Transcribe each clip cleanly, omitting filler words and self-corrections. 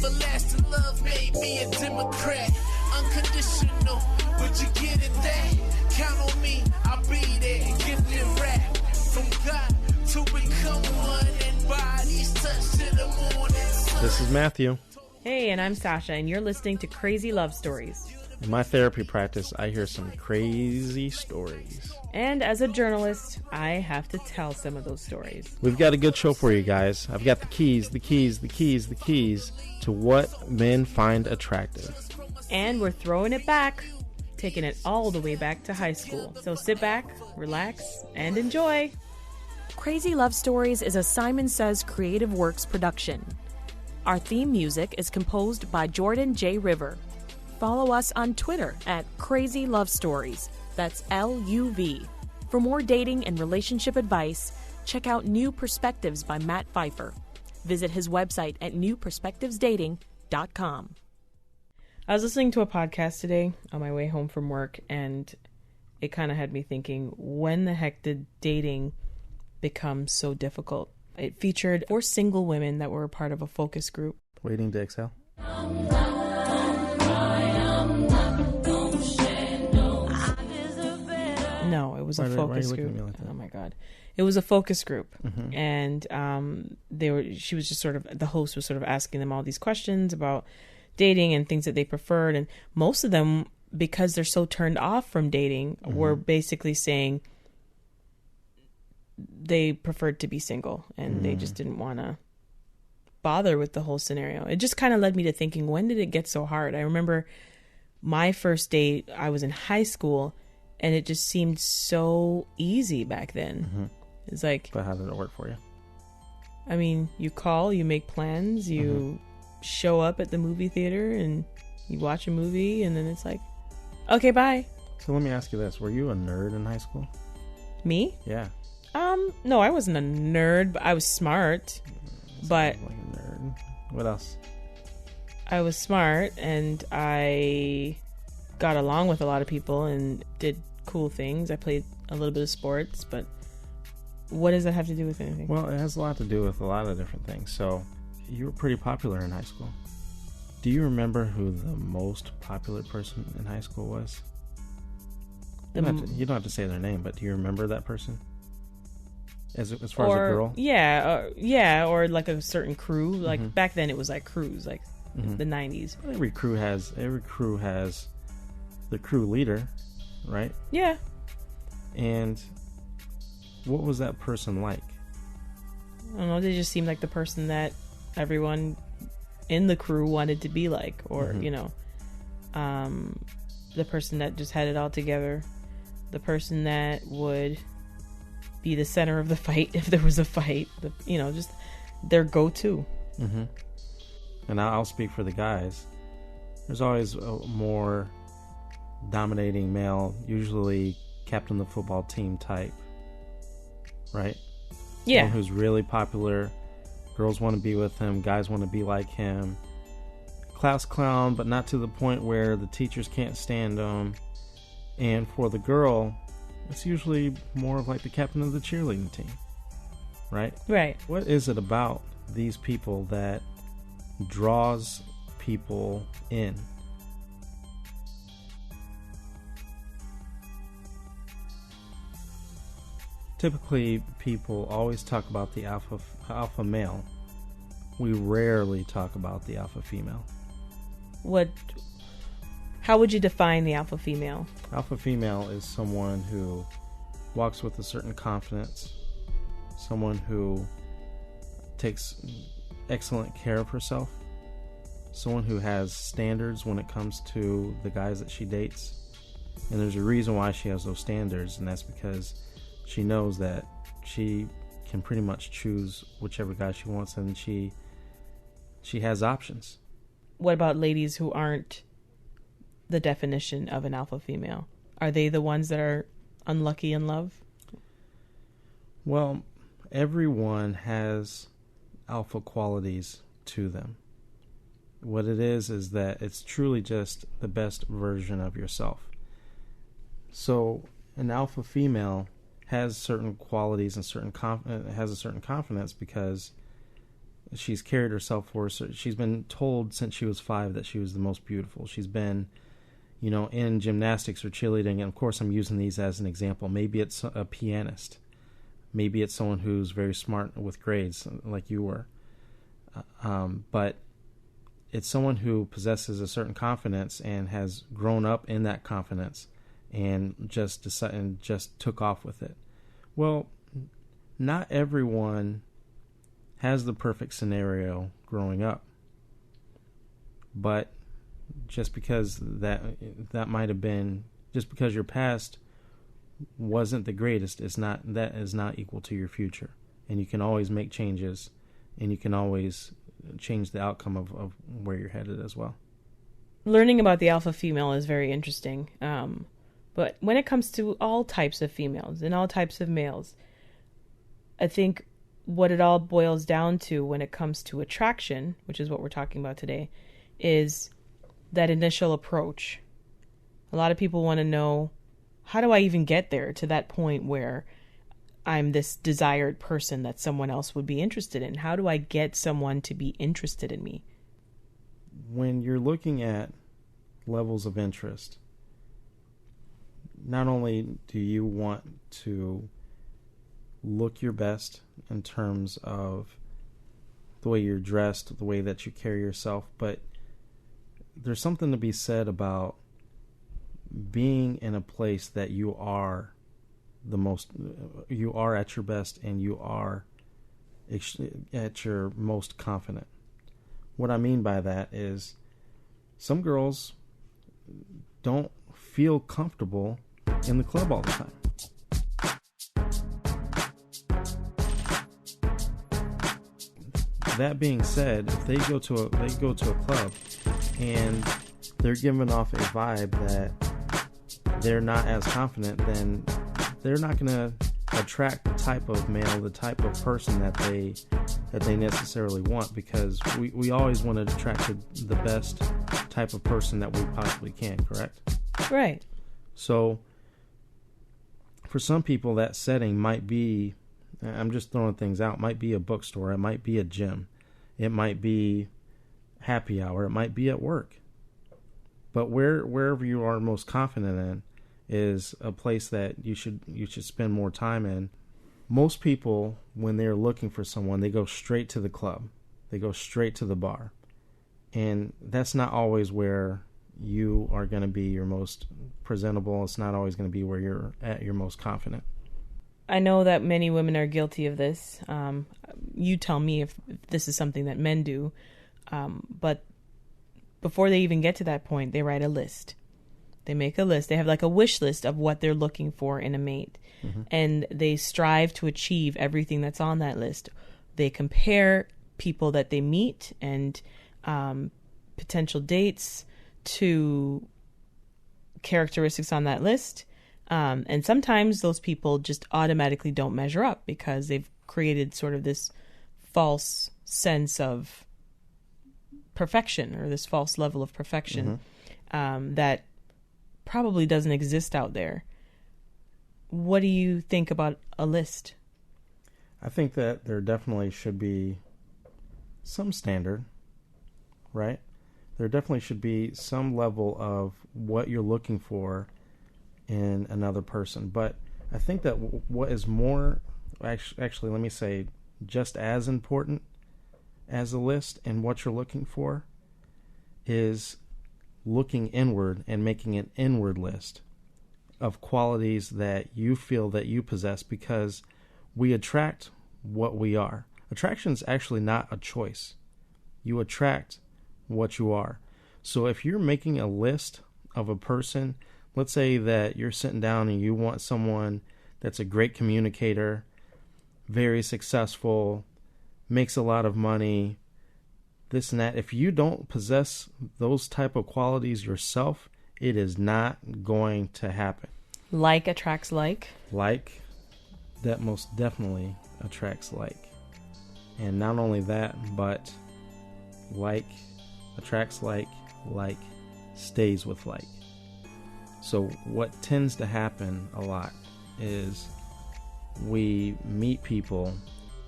Everlasting love made me a Democrat. Unconditional, would you get it that? Count on me, I'll be there. Gifted rap from God to become one and bodies touch to the morning. This is Matthew. Hey, and I'm Sasha, and you're listening to Crazy Luv Stories. In my therapy practice, I hear some crazy stories. And as a journalist, I have to tell some of those stories. We've got a good show for you guys. I've got the keys to what men find attractive. And we're throwing it back, taking it all the way back to high school. So sit back, relax, and enjoy. Crazy Luv Stories is a Simon Says Creative Works production. Our theme music is composed by Jordan J. River. Follow us on Twitter at Crazy Luv Stories. That's LUV. For more dating and relationship advice, check out New Perspectives by Matt Phifer. Visit his website at newperspectivesdating.com. I was listening to a podcast today on my way home from work, and it kind of had me thinking, when the heck did dating become so difficult? It featured 4 single women that were a part of a focus group. Waiting to exhale. No, it was a focus group. Like oh my God. It was a focus group. Mm-hmm. And the host was sort of asking them all these questions about dating and things that they preferred. And most of them, because they're so turned off from dating, mm-hmm. were basically saying they preferred to be single and they just didn't want to bother with the whole scenario. It just kind of led me to thinking, when did it get so hard? I remember my first date, I was in high school, and it just seemed so easy back then. Mm-hmm. It's like... But how did it work for you? I mean, you call, you make plans, you show up at the movie theater, and you watch a movie, and then it's like, okay, bye. So let me ask you this. Were you a nerd in high school? Me? Yeah. No, I wasn't a nerd, but I was smart. But like a nerd. What else? I was smart, and I got along with a lot of people and did cool things. I played a little bit of sports, but what does that have to do with anything? Well, it has a lot to do with a lot of different things. So you were pretty popular in high school. Do you remember who the most popular person in high school was? You don't have to say their name, but do you remember that person? As far as a girl? Yeah, or like a certain crew. Like back then it was like crews, like the 90s. Well, every crew has the crew leader, right? Yeah. And what was that person like? I don't know, they just seemed like the person that everyone in the crew wanted to be like, or the person that just had it all together, the person that would be the center of the fight if there was a fight, just their go-to. And I'll speak for the guys. There's always a more dominating male, usually captain of the football team type, right? Yeah. Someone who's really popular. Girls want to be with him. Guys want to be like him. Class clown, but not to the point where the teachers can't stand him. And for the girl, it's usually more of like the captain of the cheerleading team, right? Right. What is it about these people that draws people in? Typically, people always talk about the alpha male. We rarely talk about the alpha female. How would you define the alpha female? Alpha female is someone who walks with a certain confidence, someone who takes excellent care of herself, someone who has standards when it comes to the guys that she dates. And there's a reason why she has those standards, and that's because she knows that she can pretty much choose whichever guy she wants, and she has options. What about ladies who aren't the definition of an alpha female? Are they the ones that are unlucky in love? Well, everyone has alpha qualities to them. What it is that it's truly just the best version of yourself. So an alpha female has certain qualities and has a certain confidence because she's carried herself for. So she's been told since she was 5 that she was the most beautiful. She's been, in gymnastics or cheerleading. And of course, I'm using these as an example. Maybe it's a pianist. Maybe it's someone who's very smart with grades, like you were. But it's someone who possesses a certain confidence and has grown up in that confidence and just took off with it. Well, not everyone has the perfect scenario growing up. But just because that might have been, just because your past wasn't the greatest, that is not equal to your future. And you can always make changes, and you can always change the outcome of where you're headed as well. Learning about the alpha female is very interesting. But when it comes to all types of females and all types of males, I think what it all boils down to when it comes to attraction, which is what we're talking about today, is that initial approach. A lot of people want to know, how do I even get there to that point where I'm this desired person that someone else would be interested in? How do I get someone to be interested in me? When you're looking at levels of interest, not only do you want to look your best in terms of the way you're dressed, the way that you carry yourself, but there's something to be said about being in a place that you are at your best and you are at your most confident. What I mean by that is some girls don't feel comfortable in the club all the time. That being said, if they go to a club and they're giving off a vibe that they're not as confident, then they're not going to attract the type of male, the type of person that they necessarily want, because we always want to attract the best type of person that we possibly can, correct? Right. So for some people, that setting might be, I'm just throwing things out, might be a bookstore, it might be a gym, it might be happy hour, it might be at work. But wherever you are most confident in is a place that you should spend more time in. Most people, when they're looking for someone, they go straight to the club. They go straight to the bar. And that's not always where you are going to be your most presentable. It's not always going to be where you're at your most confident. I know that many women are guilty of this. You tell me if this is something that men do. But before they even get to that point, they write a list. They make a list. They have like a wish list of what they're looking for in a mate. Mm-hmm. And they strive to achieve everything that's on that list. They compare people that they meet and potential dates to characteristics on that list. And sometimes those people just automatically don't measure up because they've created sort of this false sense of perfection, or this false level of perfection, that probably doesn't exist out there. What do you think about a list? I think that there definitely should be some standard, right? There definitely should be some level of what you're looking for in another person. But I think that what is more, actually, let me say, just as important as a list and what you're looking for is looking inward and making an inward list of qualities that you feel that you possess, because we attract what we are. Attraction is actually not a choice. You attract what you are. So if you're making a list of a person, let's say that you're sitting down and you want someone that's a great communicator, very successful, makes a lot of money, this and that. If you don't possess those type of qualities yourself, it is not going to happen. Like attracts like? Like, that most definitely attracts like. And not only that, but like attracts like stays with like. So what tends to happen a lot is we meet people,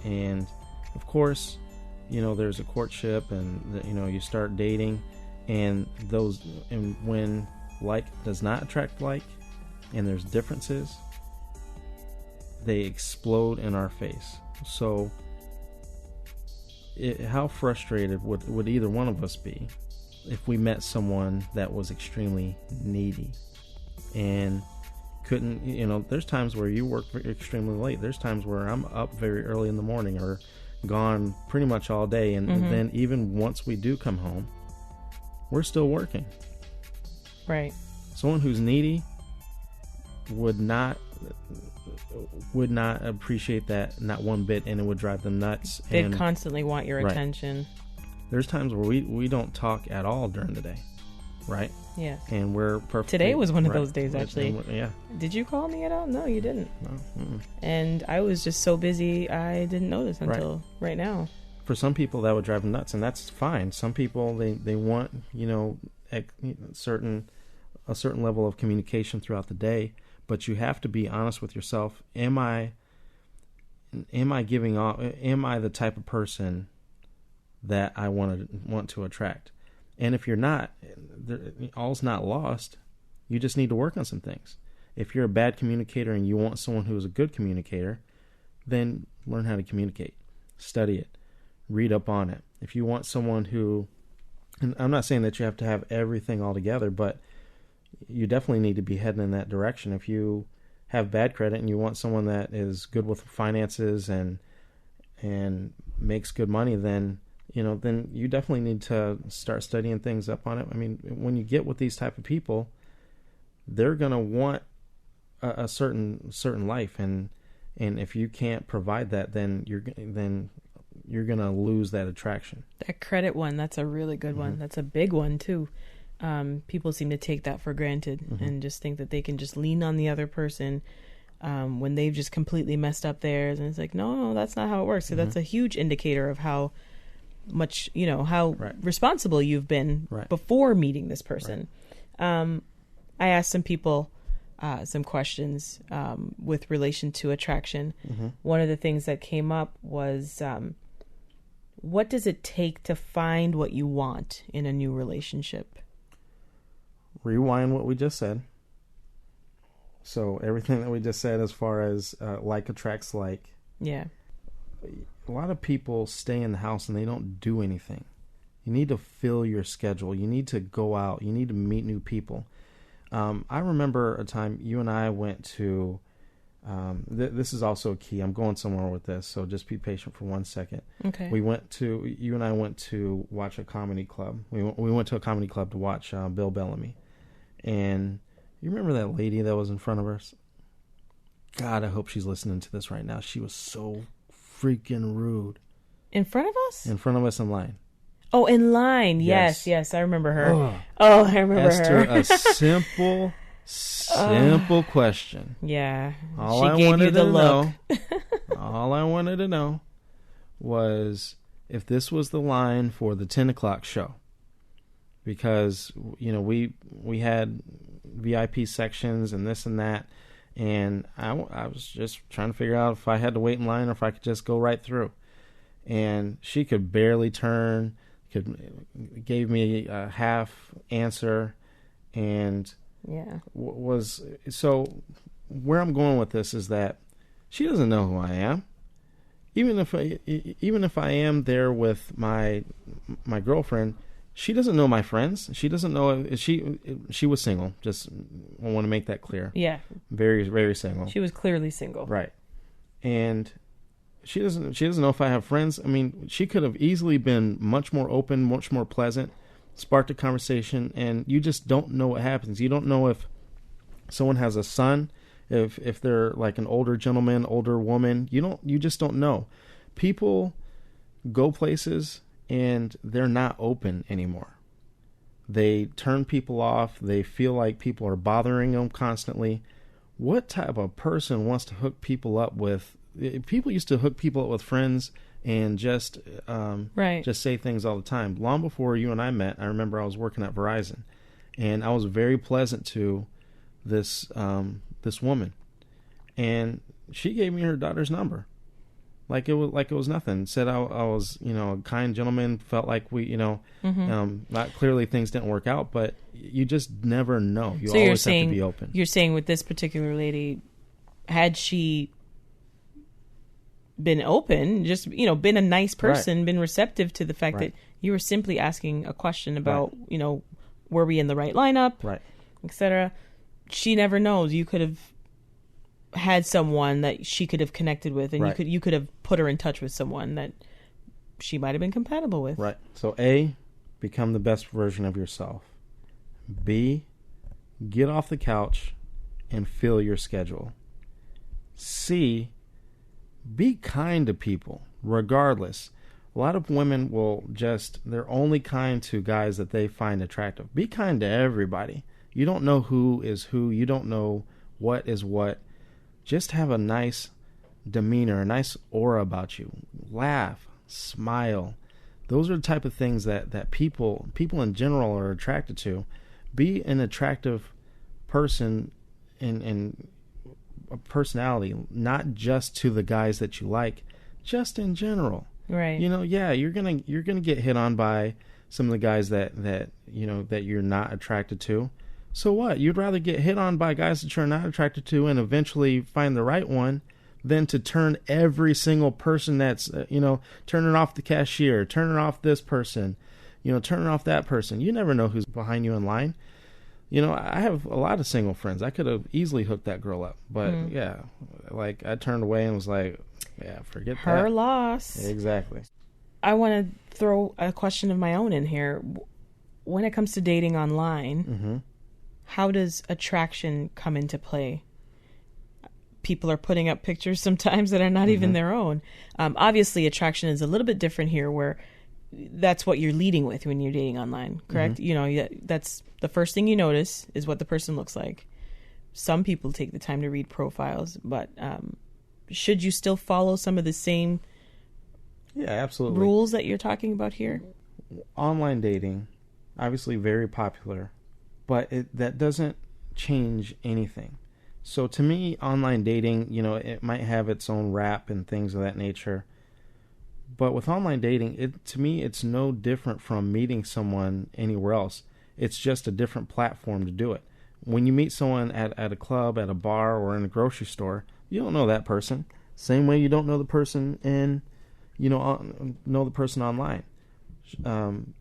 and of course there's a courtship and you start dating, and when like does not attract like, and there's differences, they explode in our face. So how frustrated would either one of us be if we met someone that was extremely needy and couldn't, there's times where you work extremely late. There's times where I'm up very early in the morning or gone pretty much all day. And then even once we do come home, we're still working. Right. Someone who's needy would not appreciate that, not one bit, and it would drive them nuts. They'd constantly want your attention. There's times where we don't talk at all during the day, right? Yeah. And we're perfect. Today was one of those days, actually. Yeah. Did you call me at all? No, you didn't. No. Mm-mm. And I was just so busy, I didn't notice until right now. For some people, that would drive them nuts, and that's fine. Some people, they want, a certain level of communication throughout the day, but you have to be honest with yourself. Am I giving off? Am I the type of person that I want to attract? And if you're not, all's not lost. You just need to work on some things. If you're a bad communicator and you want someone who is a good communicator, then learn how to communicate. Study it. Read up on it. If you want someone who, and I'm not saying that you have to have everything all together, but you definitely need to be heading in that direction. If you have bad credit and you want someone that is good with finances and makes good money, then you definitely need to start studying things up on it. I mean, when you get with these type of people, they're going to want a certain life, and if you can't provide that, then you're going to lose that attraction. That credit one, that's a really good one. That's a big one too. People seem to take that for granted and just think that they can just lean on the other person when they've just completely messed up theirs. And it's like, no, that's not how it works. So that's a huge indicator of how much, how responsible you've been before meeting this person. I asked some people some questions with relation to attraction. One of the things that came up was, what does it take to find what you want in a new relationship? Rewind what we just said. So everything that we just said as far as like attracts like. Yeah. A lot of people stay in the house and they don't do anything. You need to fill your schedule. You need to go out. You need to meet new people. I remember a time you and I went to, this is also key. I'm going somewhere with this, so just be patient for 1 second. Okay. You and I went to watch a comedy club. We went to a comedy club to watch Bill Bellamy. And you remember that lady that was in front of us? God, I hope she's listening to this right now. She was so freaking rude. In front of us? In front of us in line. Oh, in line. Yes, I remember her. I remember her. Asked her a simple question. Yeah. All I wanted to know was if this was the line for the 10 o'clock show. Because, we had VIP sections and this and that. And I was just trying to figure out if I had to wait in line or if I could just go right through. And she could barely turn, gave me a half answer, and so where I'm going with this is that she doesn't know who I am. Even if I am there with my girlfriend, she doesn't know my friends. She doesn't know she was single. Just I want to make that clear. Yeah. Very, very single. She was clearly single. Right. And she doesn't know if I have friends. I mean, she could have easily been much more open, much more pleasant, sparked a conversation, and you just don't know what happens. You don't know if someone has a son, if they're like an older gentleman, older woman. You just don't know. People go places and they're not open anymore. They turn people off. They feel like people are bothering them constantly. What type of person wants to hook people up with? People used to hook people up with friends and just say things all the time. Long before you and I met, I remember I was working at Verizon, and I was very pleasant to this woman, and she gave me her daughter's number. like it was nothing. Said I was, a kind gentleman. Felt like we, not clearly things didn't work out, but you just never know. You always have to be open. You're saying with this particular lady, had she been open, just been a nice person, right, been receptive to the fact right, that you were simply asking a question about, right, were we in the right lineup, right, etc. She never knows. You could have had someone that she could have connected with, and right, you could have put her in touch with someone that she might have been compatible with. Right. So A, become the best version of yourself. B, get off the couch and fill your schedule. C, be kind to people, regardless. A lot of women they're only kind to guys that they find attractive. Be kind to everybody. You don't know who is who. You don't know what is what. Just have a nice demeanor, a nice aura about you. Laugh, smile. Those are the type of things that people in general are attracted to. Be an attractive person in a personality, not just to the guys that you like, just in general. Right. You're gonna get hit on by some of the guys that you're not attracted to. So what? You'd rather get hit on by guys that you're not attracted to and eventually find the right one than to turn every single person that's, turning off the cashier, turning off this person, turning off that person. You never know who's behind you in line. I have a lot of single friends. I could have easily hooked that girl up. But, I turned away and was like, forget that. Her loss. Exactly. I want to throw a question of my own in here. When it comes to dating online, mm-hmm, how does attraction come into play? People are putting up pictures sometimes that are not even their own. Obviously, attraction is a little bit different here, where that's what you're leading with when you're dating online, correct? Mm-hmm. That's the first thing you notice is what the person looks like. Some people take the time to read profiles, but should you still follow some of the same absolutely rules that you're talking about here? Online dating, obviously very popular, but that doesn't change anything. So to me, online dating, it might have its own rap and things of that nature. But with online dating, to me, it's no different from meeting someone anywhere else. It's just a different platform to do it. When you meet someone at a club, at a bar, or in a grocery store, you don't know that person. Same way you don't know the person know the person online.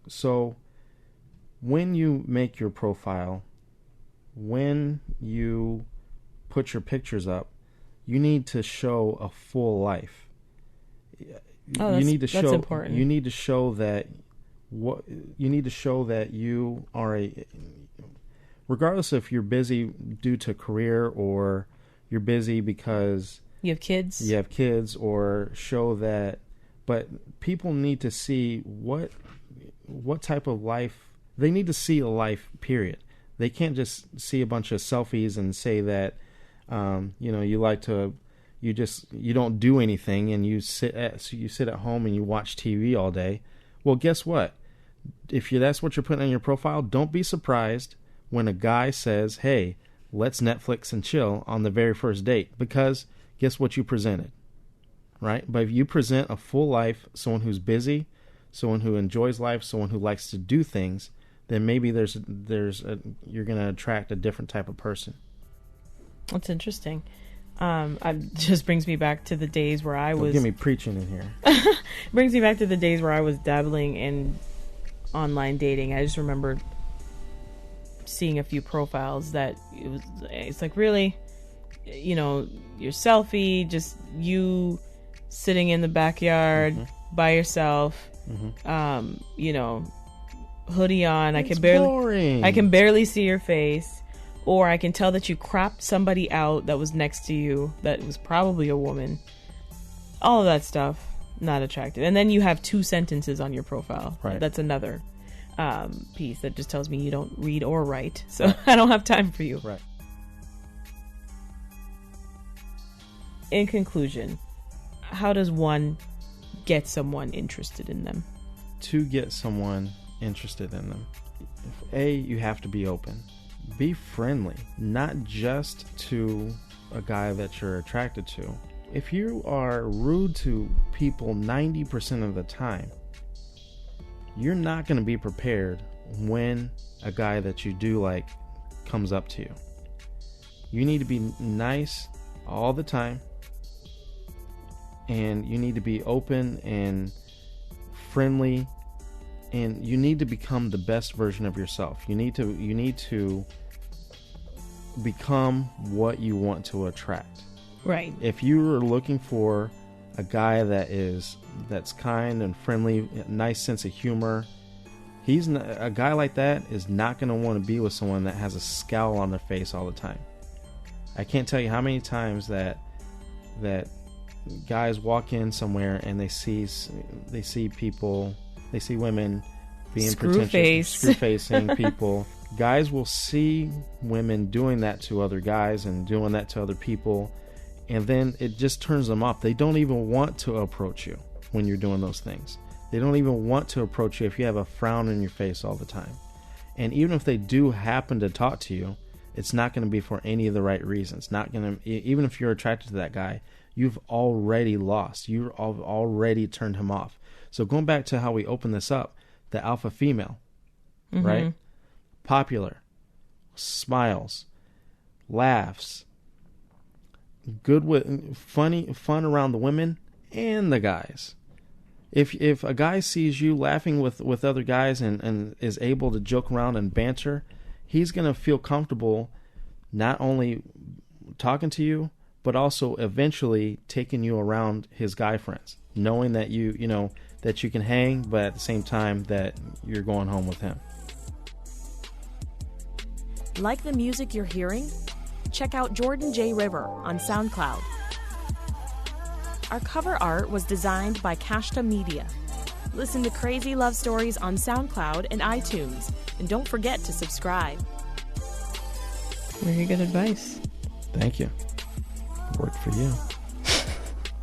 So when you make your profile, when you put your pictures up, you need to show a full life. That's important. You need to show that you are regardless if you're busy due to career or you're busy because you have kids, or show that. But people need to see what type of life they need to see. A life, period. They can't just see a bunch of selfies and say that you don't do anything and you sit at home and you watch TV all day. Well, guess what? If that's what you're putting on your profile, don't be surprised when a guy says, "Hey, let's Netflix and chill" on the very first date, because guess what you presented, right? But if you present a full life, someone who's busy, someone who enjoys life, someone who likes to do things, then maybe you're going to attract a different type of person. That's interesting. It just brings me back to the days where I was... Don't get me preaching in here. Brings me back to the days where I was dabbling in online dating. I just remember seeing a few profiles that it's like, really, your selfie, just you sitting in the backyard by yourself, hoodie on. It's boring. I can barely see your face. Or I can tell that you cropped somebody out that was next to you that was probably a woman. All of that stuff, not attractive. And then you have 2 sentences on your profile. Right. That's another piece that just tells me you don't read or write. So I don't have time for you. Right. In conclusion, how does one get someone interested in them? To get someone interested in them, you have to be open. Be friendly, not just to a guy that you're attracted to if you are rude to people 90% of the time, you're not going to be prepared when a guy that you do like comes up to you. You need to be nice all the time, and you need to be open and friendly, and you need to become the best version of yourself. You need to become what you want to attract. Right. If you are looking for a guy that's kind and friendly, nice sense of humor, a guy like that is not going to want to be with someone that has a scowl on their face all the time. I can't tell you how many times that guys walk in somewhere and they see women being pretentious, screw-facing people. Guys will see women doing that to other guys and doing that to other people, and then it just turns them off. They don't even want to approach you when you're doing those things. They don't even want to approach you if you have a frown on your face all the time. And even if they do happen to talk to you, it's not going to be for any of the right reasons. Even if you're attracted to that guy, you've already lost. You've already turned him off. So going back to how we opened this up, the alpha female, right? Popular, smiles, laughs, good with fun around the women and the guys. If a guy sees you laughing with other guys and is able to joke around and banter, he's going to feel comfortable not only talking to you, but also eventually taking you around his guy friends, knowing that that you can hang, but at the same time that you're going home with him. Like the music you're hearing? Check out Jordan J. River on SoundCloud. Our cover art was designed by Kashta Media. Listen to Crazy Luv Stories on SoundCloud and iTunes. And don't forget to subscribe. Very good advice. Thank you. Worked for you.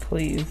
Please.